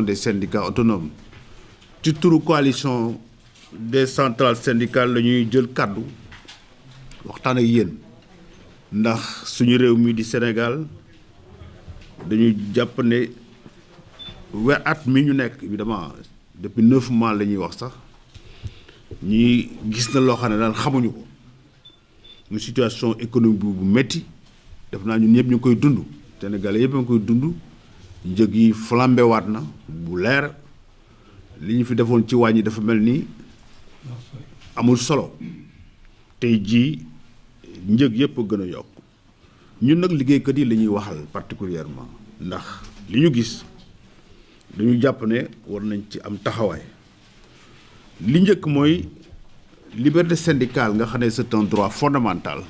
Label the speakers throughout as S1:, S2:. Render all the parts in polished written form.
S1: des syndicats autonomes ci turu coalition des centrales syndicales la ñuy jël kàddu waxtaan ak yéen ndax suñu réew mi di Sénégal dañuy jàpp ne at mi ñu nekk évidemment depuis 9 mois la ñuy wax sax ñi gis na loo xam ne daal xamuñu ko mu situation économique bu métti def naa ñun ñëpp ñu ngi koy dund Sénégalais yëpp a ngi koy dund njëg yi flambé waat na bu leer li ñu fi defoon ci wàññi dafa mel ni amul solo tey jii njëg yëpp a gën a yokk ñun nag liggéeykat yi la ñuy waxal particulièrement ndax li ñu gis dañu jàpp ne war nañ ci am taxawaay li njëkk mooy liberté syndicale nga xam ne c'est un droit fondamental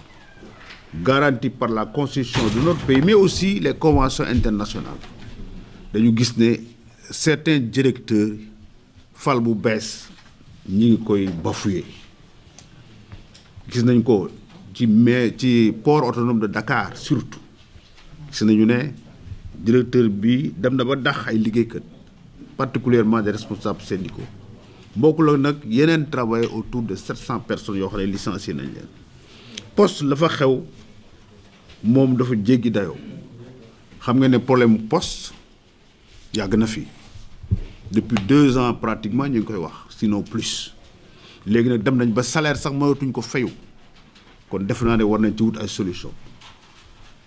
S1: garanti par la constitution de notre pays mais aussi les conventions internationales dañu gis ne certains directeurs fal bu bees ñi ngi koy bafoué gis nañ ko ci port autonome de Dakar surtout gis nañu ne directeur bi dem na ba dax ay liggéeykat particulièrement des responsables syndicaux bokkul ak nag yeneen travailleurs autour de 700 personnes yoo xam ne licencié nañ leen poste la fa xew moom dafa jéggi dayoo xam nga ne problème poste yàgg na fi depuis 2 ans pratiquement ñu ngi koy wax sinon plus léegi nag dem nañ ba salaire sax mënatuñ ko fayu kon def naa ne war nañ ci wut ay solution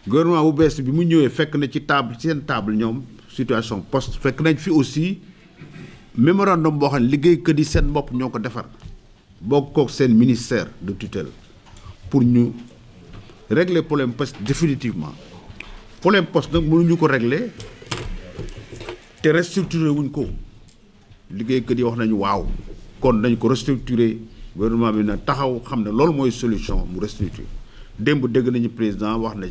S1: gouvernement bu bees bi mu ñëwee fekk na ci seen table ñoom situation poste fekk nañ fi aussi mémorandum boo xam ne liggéeykat yi seen bopp ñoo ko defar bokk kook seen ministère de tutelle pour ñu régler problème poste définitivement problème poste nag mënuñu ko régler te restructurer wuñ ko liggéeykat yi wax nañu waaw kon nañ ko restructurer gouvernement bi na taxaw xam ne loolu mooy solution mu restructurer démb dégg nañu président wax na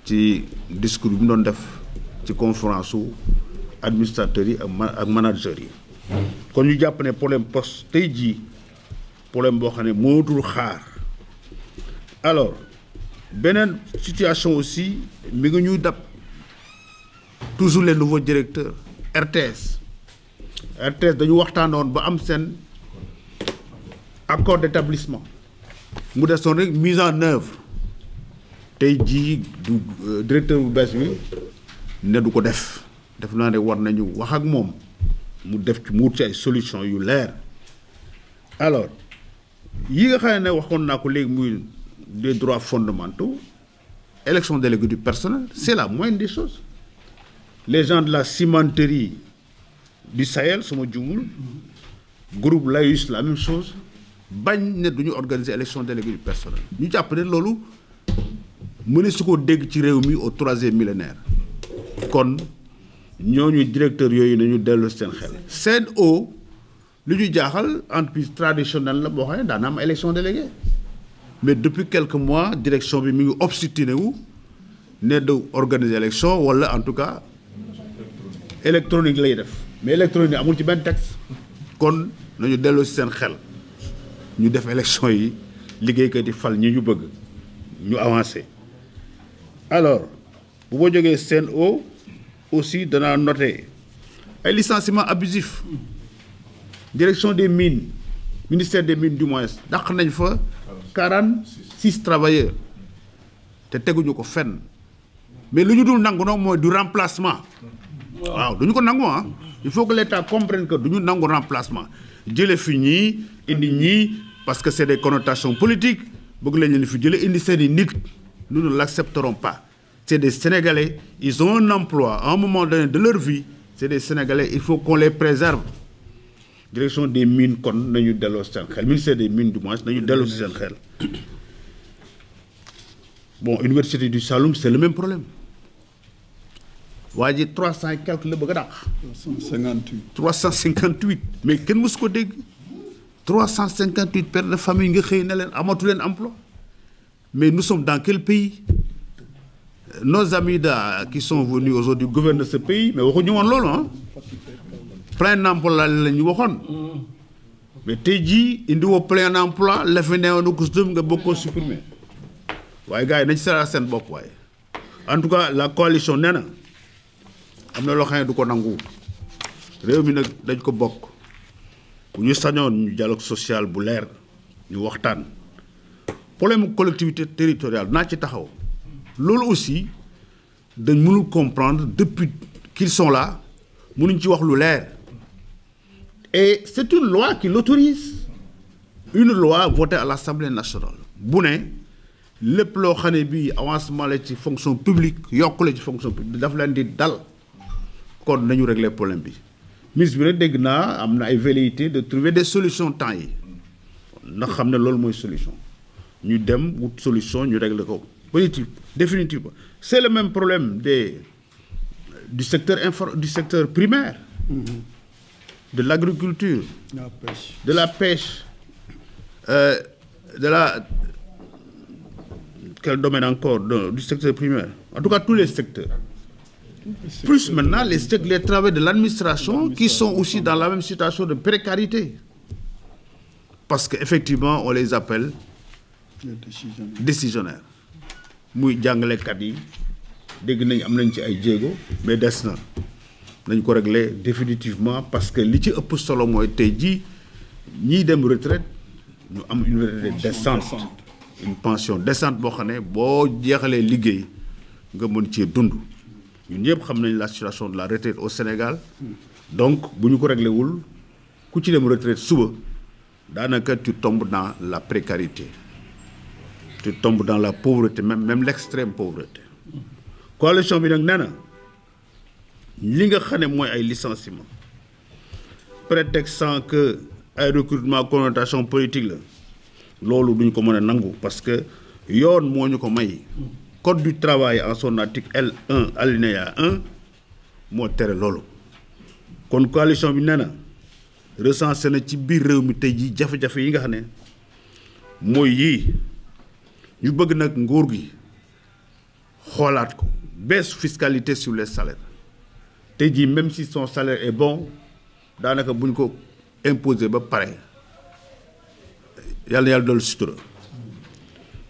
S1: ci discours bi mu doon def ci conférence su administrateurs yi ak managers yi kon ñu jàpp ne problème poste tey jii problème boo xam ne mootul xaar alors beneen situation aussi mi ngi ñuy dab toujours les nouveaux directeurs RTS dañu waxtaanoon ba am seen accord d'établissement mu desoon rek mise en œuvre tey jii du directeur bu bees bi ne du ko def naa ne war nañu wax ak moom mu def ci mu wut ci ay solution yu leer alors yi nga xam ne waxoon naa ko léegi muy des droits fondamentaux élection déléguée du personnel c'est la moindre des choses les gens de la cimenterie du Sahel sama jumul groupe Laïus la même chose bañ ne duñu organiser élection déléguée du personnel ñu jàpp ne loolu mëne su ko dégg ci réew mi au 3e millénaire kon ñooñu directeur yooyu nañu dellu seen xel CNO li ñu jaaxal entreprise traditionnelle la boo xam ne daana am élection déléguée mais depuis quelques mois direction bi mi ngi obstiné wu ne du organiser élection wala en tout cas électronique lay def mais électronique amul ci benn texte kon nañu dellu si seen xel ñu def élection yi liggéeykat yi fal ñi ñu bëgg ñu avancé alors bu ma jógee CNO aussi danaa noté ay licenciements abusifs direction des mines ministère des mines du moins dàq nañ fa 46 travailleurs te teguñu ko fenn mais lu ñu dul nangu nag mooy du remplacement waaw duñu ko nangu ah il faut que l'État comprenne que duñu nangu remplacement jële fi ñii indi ñii parce que c'est des connotations politiques bëgg lañ leen fi jële indi seen i nit nous ne l'accepterons pas c'est des Sénégalais ils ont un emploi à un moment donné de leur vie c'est des Sénégalais il faut qu'on les préserve direction des mines kon nañu delloo seen xel ministère des mines du moins nañu delloo si seen xel bon université du Saloum c'est le même problème waa ji 300 et quelque la bëgg a dàq 358 mais kenn mësu ko dégg 358 pères de famille nga xëy na leen amatu leen emploi mais nous sommes dans quel pays nos amis qui sont venus aujourd'hui gouverner ce pays mais waxuñu woon loolu ah plein emploi la ñu waxoon mais tey jii indi woo plein emploi la fi newoon ko dem nga bëgg koo supprimer waaye gars yi nañ seeraat seen bopp waaye en tout cas la coalition nee na am na loo xam ne du ko nangu réew mi nag dañ ko bokk bu ñu sañoon ñu dialogue social bu leer ñu waxtaan problème collectivité territoriale naa ci taxaw loolu aussi dañ mënul comprendre depuis qu'ils sont là mënuñ ci wax lu leer et c'est une loi qui l'autorise une loi votée à l'Assemblée nationale bu ne lépp loo xam ne bii avancement la ci fonction publique yokk la ci fonction publique daf leen di dal kon nañu régler problème bi ministre bi rek dégg naa am na ay velléité de trouver des solutions temps yi ndax xam ne loolu mooy solution ñu dem wut solution ñu régler ko définitivement c'est le même problème du secteur primaire de l'agriculture de la pêche quel domaine encore du secteur primaire en tout cas tous les secteurs plus maintenant les travailleurs de l'administration qui sont aussi dans la même situation de précarité parce qu'effectivement on les appelle décisionnaires muy jàngalekat yi dégg nañ am nañ ci ay jéego mais des na nañ ko régler définitivement parce que li ci ëpp solo mooy tey jii ñiy dem retraite ñu am une retraite décente une pension décente boo xam ne boo jeexalee liggéey nga mën cee dund ñun ñëpp xam nañ la situation de la retraite au Sénégal donc bu ñu ko réglé wul ku ci dem retraite suba daanaka tu tombes dans la précarité tu tombes dans la pauvreté même l'extrême pauvreté coalition bi nag nee na li nga xam ne mooy ay licenciement prétextant que ay recrutement connotation politique la loolu duñ ko mën a nangu parce que yoon moo ñu ko may code du travail en son article L1 alinéa 1 moo tere loolu kon coalition bi nee na recensé na ci biir réew mi tey ji jafe-jafe yi nga xam ne mooy yii ñu bëgg nag nguur gi xoolaat ko baisse fiscalité sur les salaires tey jii même si son salaire est bon daanaka buñ ko imposer ba pare yàlla doolu sutura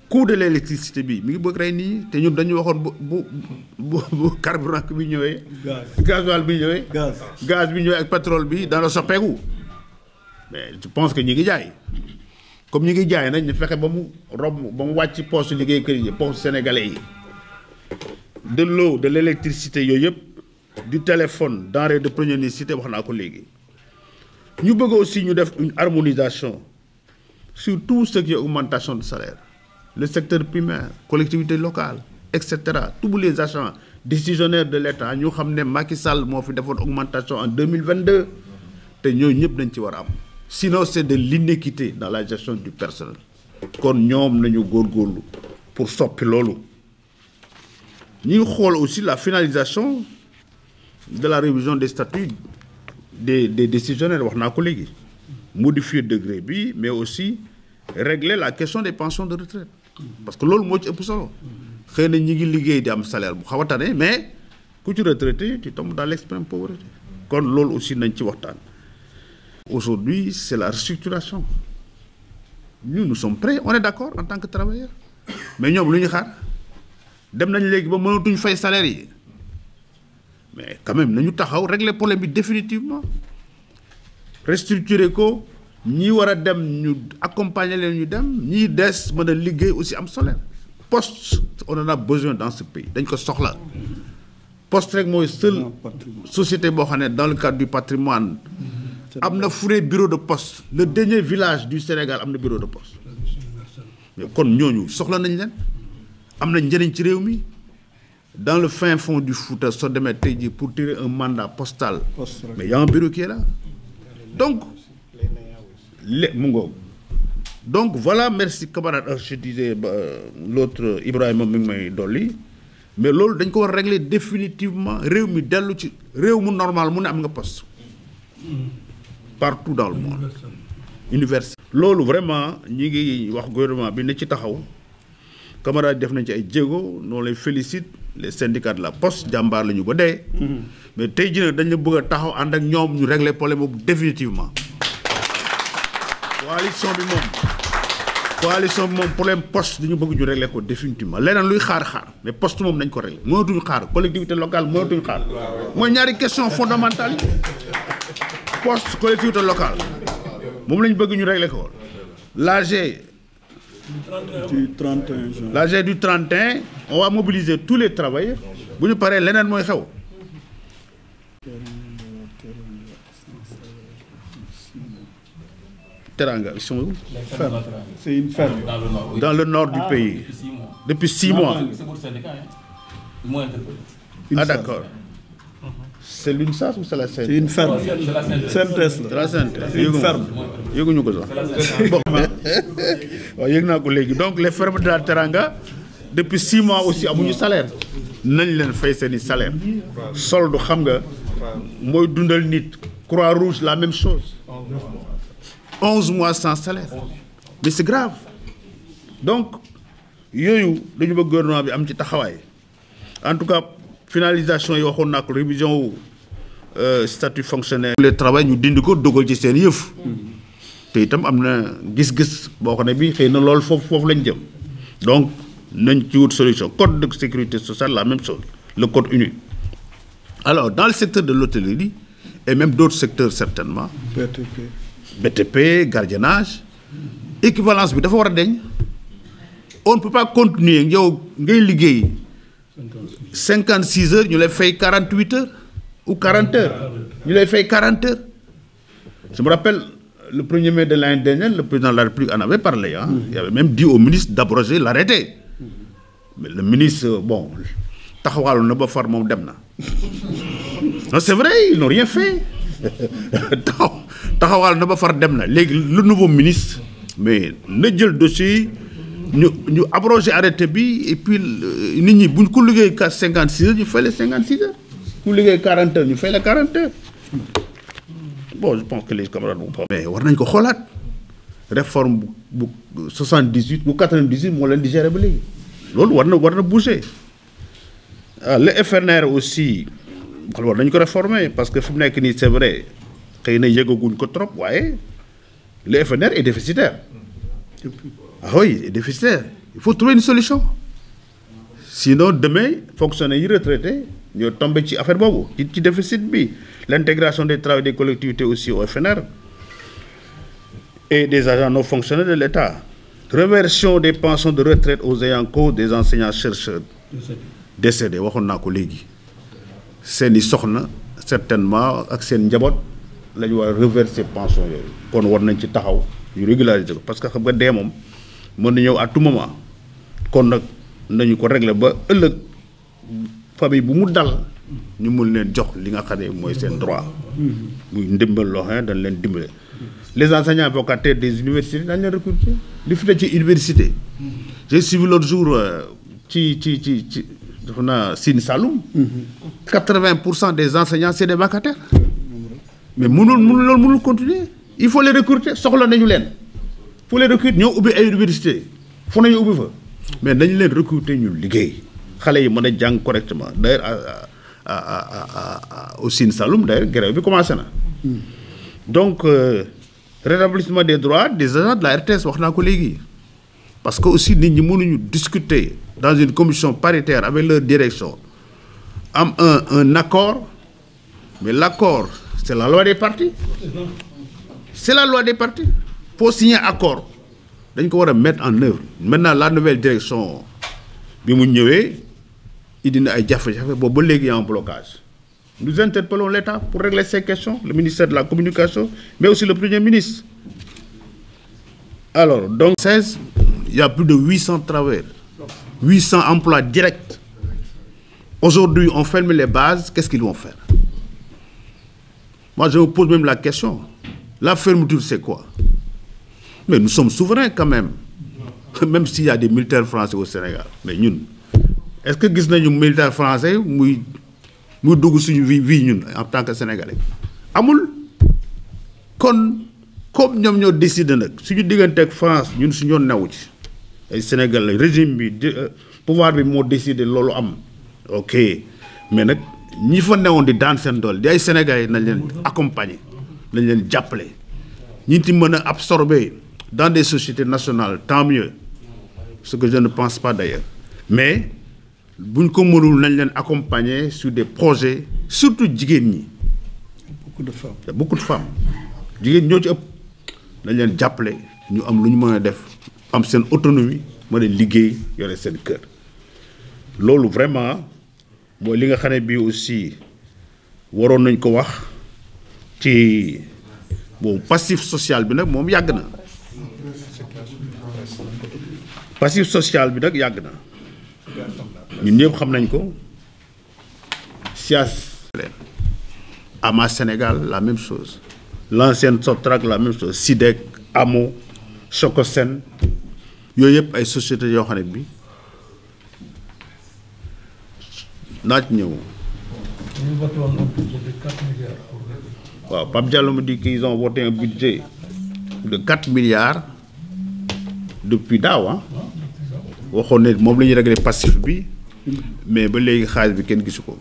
S1: coût de l'électricité bi mi ngi bëgg rey nii te ñun dañu waxoon bu carburant bi ñëwee gasoil bi ñëwee gaz bi ñëwee ak pétrole bi dana soppeeku mais je pense que ñi ngi jaay comme ñi ngi jaay nañ ñu fexe ba mu wàcc poste liggéey kër yi poste sénégalais yi de l'eau de l'électricité yooyu yëpp du téléphone denrée de première nécessité wax naa ko léegi ñu bëgg aussi ñu def une harmonisation sur tout ce qui est augmentation de salaire le secteur primaire collectivité locale etc tous les agents décisionnaires de l'État ñu xam ne Macky Sall moo fi defoon augmentation en 2022 te ñooñu ñëpp dañ ci war a am sinon c'est de l'inéquité dans la gestion du personnel kon ñoom nañu góorgóorlu pour soppi loolu ñu xool aussi la finalisation de la révision des statuts des décisionnaires wax naa ko léegi modifier degré bi mais aussi régler la question des pensions de retraite parce que loolu moo ci ëpp solo xëy na ñi ngi liggéey di am salaire bu xaw a tane mais ku ci retraité tu tombes dans l'extrême pauvreté kon loolu aussi nañ ci waxtaan. Aujourd'hui c'est la restructuration nous sommes prêts on est d'accord en tant que travailleurs mais ñoom lu ñu xaar dem nañ léegi ba mënatuñ fay salaire yi mais quand même nañu taxaw régler problème bi définitivement restructurer ko ñi war a dem ñu accompagner leen ñu dem ñii des mën a liggéey aussi am salaire poste on en a besoin dans ce pays dañ ko soxla poste rek mooy seule société boo xam ne dans le cadre du patrimoine am na fu ne bureau de poste le dernier village du Sénégal am na bureau de poste mais kon ñooñu soxla nañ leen am na njëriñ ci réew mi dans le fin fond du Fouta soo demee tey jii pour tirer un mandat postal mais y a un bureau qui est là donc mu ngoog donc voilà merci camarade je disais l'autre Ibrahima mi ngi may dolli mais loolu dañ ko war a régler définitivement réew mi dellu ci réew mu normal mu ne am nga poste partout dans le monde universel loolu vraiment ñi ngi wax gouvernement bi ne ci taxaw camarade def nañ ci ay jéego noonu lay félicite les syndicats de la poste jàmbaar la ñu ba dee mais tey jii nag dañ la bëgg a taxaw ànd ak ñoom ñu régler problème boobu définitivement coalition bi moom problème poste dañu bëgg ñu régler ko définitivement leneen luy xaar mais poste moom nañ ko régler mënatuñu xaar collectivité locale mënatuñu xaar mooy ñaari question fondamentale yi poste collectivité locale moom lañ bëgg ñu régler ko l'AG
S2: du 31 juin.
S1: L'AG du 31 on va mobiliser tous les travailleurs bu ñu paree leneen mooy xew. Teranga ils sont où?
S2: Ferme. C'est une ferme.
S1: Dans le nord du pays. Depuis 6 mois. Ah d'accord. C'est l'UNSAS ou c'est la CNTS?
S2: C'est une ferme. CNTS
S1: C'est la CNTS.
S2: C'est une ferme.
S1: yëguñu ko sax bon waaw yëg naa ko léegi donc les fermes de la Teranga depuis 6 mois aussi amuñu salaire nañ leen fay seeni salaire solde xam nga mooy dundal nit. Croix-Rouge la même chose 11 mois sans salaire mais c'est grave donc yooyu dañu bëgg gouvernement bi am ci taxawaay en tout cas finalisation yi waxoon naa ko révision wu statut fonctionnaire les travail ñu dindi ko dogal ci seen yëf te itam am na gis-gis boo xam ne bi xëy na loolu foofu lañ jëm donc nañ ci wut solution code de sécurité sociale la même chose le code unique alors dans le secteur de l'hôtellerie et même d'autres secteurs certainement BTP gardiennage équivalence bi dafa war a deñ on ne peut pas continuer yow ngay liggéey 56 heures ñu lay fay 48 heures ou 40 heures ñu lay fay 40 heures je me rappelle le 1er mai de l'année dernière le président de la République en avait parlé il avait même dit au ministre d'abroger l'arrêté mais le ministre bon taxawaalu na ba far moom dem na non c'est vrai ils n'ont rien fait taxawaalu na ba far dem na léegi le nouveau ministre mais na jël dossier ñu abroger arrêté bi et puis nit ñi buñ ko liggéey 56 heures ñu fay les 56 heures ku liggéey 40 heures ñu fay les 40 heures bon je pense que les camarades vont pas mais war nañ ko xoolaat réforme bu 78 bu 98 moo leen di gérer ba léegi loolu war na bouger le FNR aussi war nañ ko réformer parce que fi mu nekk nii c'est vrai xëy na yëgaguñ ko trop waaye le FNR est déficitaire ah oui est déficitaire il faut trouver une solution sinon demain fonctionnaires yi retraités ñoo tombé ci affaire boobu ci déficit bi l'intégration des travaux des collectivités aussi au FNR et des agents non fonctionnaires de l'État réversion des pensions de retraite aux ayants cause des enseignants chercheurs décédés waxoon naa ko léegi seeni soxna certainement ak seen njaboot la ñu war a reverser pension yooyu kon war nañ ci taxaw ñu régulariser ko parce que xam nga dee moom mën na ñëw à tout moment kon nag nañu ko régler ba ëllëg famille bu mu dal ñu mun leen jox li nga xam ne mooy seen droit muy ndimbal loo xam ne dañ leen dimbale les enseignants vacataires des universités dañ leen recruter li fi ne ci université j'ai suivi l'autre jour ci dafa naa Sine Saloum 80% des enseignants c'est des vacataires mais mënul continuer il faut les recruter soxla nañu leen faut les recruter ñoo ubbi ay université fu nañu ubbi fa mais nañu leen recruter ñu liggéey xale yi mën a jàng correctement d'ailleurs au Sine Saloum d'ailleurs grève bi commencé na donc rétablissement des droits des agents de la RTS wax naa ko léegi parce que aussi nit ñi mënuñu discuter dans une commission paritaire avec leur direction am un accord mais l'accord c'est la loi des partis c'est la loi des partis pour signer accord dañ ko war a mettre en œuvre maintenant la nouvelle direction bi mu ñëwee indi na ay jafe-jafe boobu ba léegi y a un blocage nous interpellons l'État pour régler ces questions le ministère de la communication mais aussi le premier ministre alors donc 16 il y a plus de 800 travailleurs 800 emplois directs aujourd'hui on ferme les bases qu'est-ce qu'ils vont faire moi je me pose même la question la fermeture c'est quoi mais nous sommes souverains quand même même s'il y a des militaires français au Sénégal mais ñun est-ce que gis nañu militaire français muy dugg suñu vie ñun en tant que sénégalais amul kon comme ñoom ñoo décidé nag suñu diggante ak France ñun suñu yoon newu ci ay sénégalais régime bi pouvoir bi moo décidé loolu am ok mais nag ñi fa newoon di daan seen doole di ay sénégalais nañ leen accompagner nañ leen jàppale ñi ci mën a absorber dans des sociétés nationales tant mieux ce que je ne pense pas d'ailleurs mais buñ ko mënul nañ leen accompagner sur des projets surtout jigéen ñi
S2: y
S1: a beaucoup de femmes jigéen ñoo ci ëpp dañ leen jàppale ñu am lu ñu mën a def am seen autonomie mën a liggéey yore seen kër loolu vraiment mooy li nga xam ne bii aussi waroon nañ ko wax ci bon passif social bi nag moom yàgg na passif social bi nag yàgg na ñun ñëpp xam nañ ko SIAS AMA Sénégal la même chose l'ancienne Sotrac la même chose SIDEC AMO Chocosen yooyu yëpp ay sociétés yoo xam ne bi naaj ñëw waaw Pape Diallo me dit qu'ils ont voté un budget de 4 milliards depuis daaw ah waxoon ne moom la ñuy régler passif bi mais ba léegi xaalis bi kenn gisu ko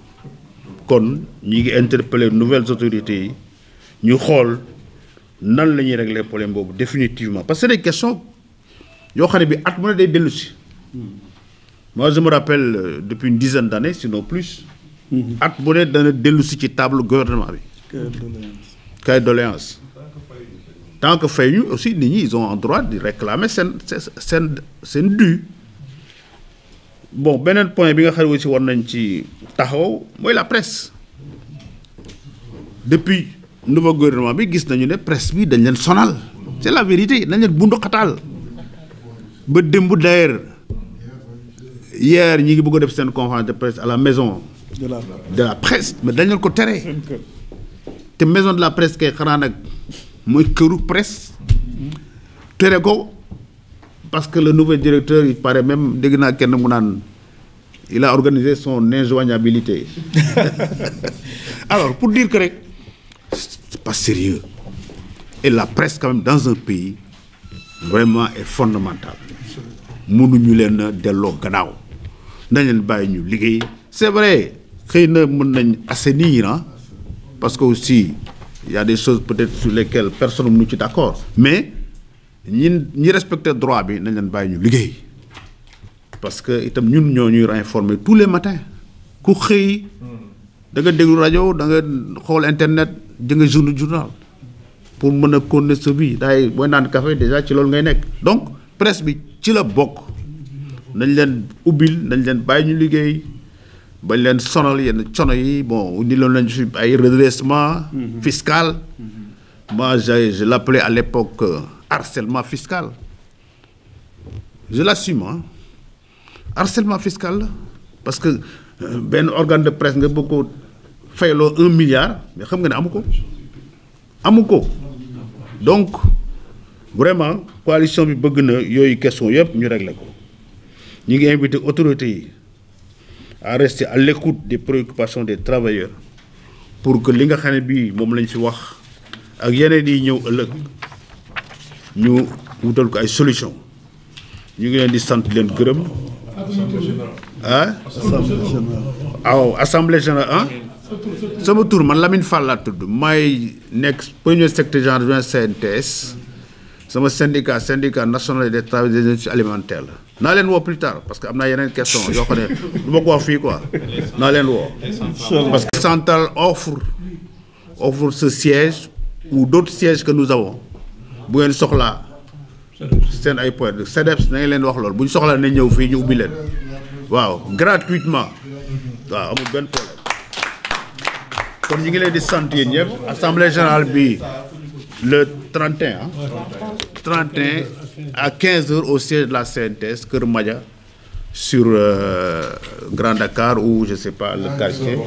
S1: kon ñi ngi interpeller nouvelles autorités yi ñu xool nan la ñuy régler problème boobu définitivement parce que c'est des questions yoo xam ne bi at mu ne day dellu si moi je me rappelle depuis une dizaine d'années sinon plus at bu ne dana dellu si ci table gouvernement bi cahier de doléance tant que fay ñu aussi nit ñi ils ont en droit de réclamer seen dû bon beneen point bi nga xam ne aussi war nañ ci taxaw mooy la presse depuis nouveau gouvernement bi gis nañu ne presse bi dañ leen sonal c'est la vérité dañ leen bundu xataal ba démb d'ailleurs hier ñi ngi bëgg a def seen conférence de presse à la maison de la presse mais dañ leen ko tere te maison de la presse kay xanaa nag mooy këru presse tere ko parce que le nouveau directeur il paraît même dégg naa kenn mu naan il a organisé son injoignabilité alors pour dire que rek c'est pas sérieux et la presse quand même dans un pays vraiment est fondamentale mënuñu leen a delloo gannaaw nañ leen bàyyi ñu liggéey c'est vrai xëy na mën nañ assainir ah parce que aussi il y a des choses peut-être sur lesquelles personne mënu ci d'accord mais ñi respecter droit bi nañ leen bàyyi ñu liggéey parce que itam ñun ñoo ñuy informer tous les matins ku xëy da nga déglu rajo da nga xool internet da nga journal pour mën a continuer sa vie daay booy naan café déjà ci loolu ngay nekk donc presse bi ci la bokk nañ leen ubbil nañ leen bàyyi ñu liggéey bañ leen sonal yenn cono yi bon ni loolu lañ fi ay redressement fiscal moi je l'appelais à l'époque harcèlement fiscal je l'assume hein harcèlement fiscal la parce que benn organe de presse nga bëgg ko fayloo 1 milliard mais xam nga ne amu ko donc vraiment coalition bi bëgg na yooyu question yëpp ñu régler ko ñu ngi invité autorités yi à rester à l'écoute des préoccupations des travailleurs pour que li nga xam ne bii moom lañ fi wax ak yeneen yi ñëw ëllëg ñu wutal ko ay solution ñu ngi leen di sant leen gërëm ah waaw assemblée générale ah sama tur man Lamine Fall laa tudd may nekk premier secrétaire général CNTS sama syndicat national des travailleurs des industries alimentaires la naa leen woo plus tard parce que am naa yeneen question yoo xam ne du ma ko wax fii quoi naa leen woo parce que Centrale offre ce siège ou d'autres sièges que nous avons bu ngeen soxlaa seen ay point de CEDEPS na ngeen leen wax loolu bu ñu soxlaa nañ ñëw fii ñu ubbi leen waaw gratuitement waaw amul benn problème kon ñu ngi leen di sant yéen ñëpp assemblée générale bi le 31 à 15 heures au siège de la CNTS Kër Madia sur Grand Dakar ou je sais pas le quartier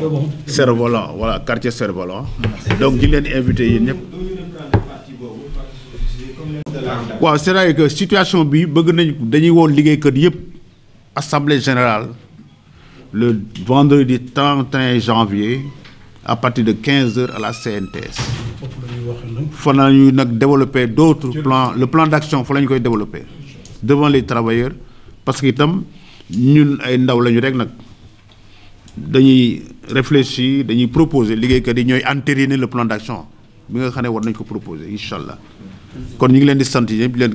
S1: Cerf-Volant voilà quartier Cerf-Volant donc ñu ngi leen di invité yéen ñëpp waaw c'est-à-dire que situation bi bëgg nañ dañuy woon liggéeykat yëpp assemblée générale le vendredi 31 janvier à partir de 15 heures à la CNTS fa la ñuy nag développer d'autres plans le plan d'action fa la ñu koy développer devant les travailleurs parce que itam ñun ay ndaw lañu rek nag dañuy réfléchir dañuy proposer liggéeykat yi ñooy entériner le plan d'action bi nga xam ne war nañ ko proposer incha allah kon ñu ngi leen di sant yëpp di leen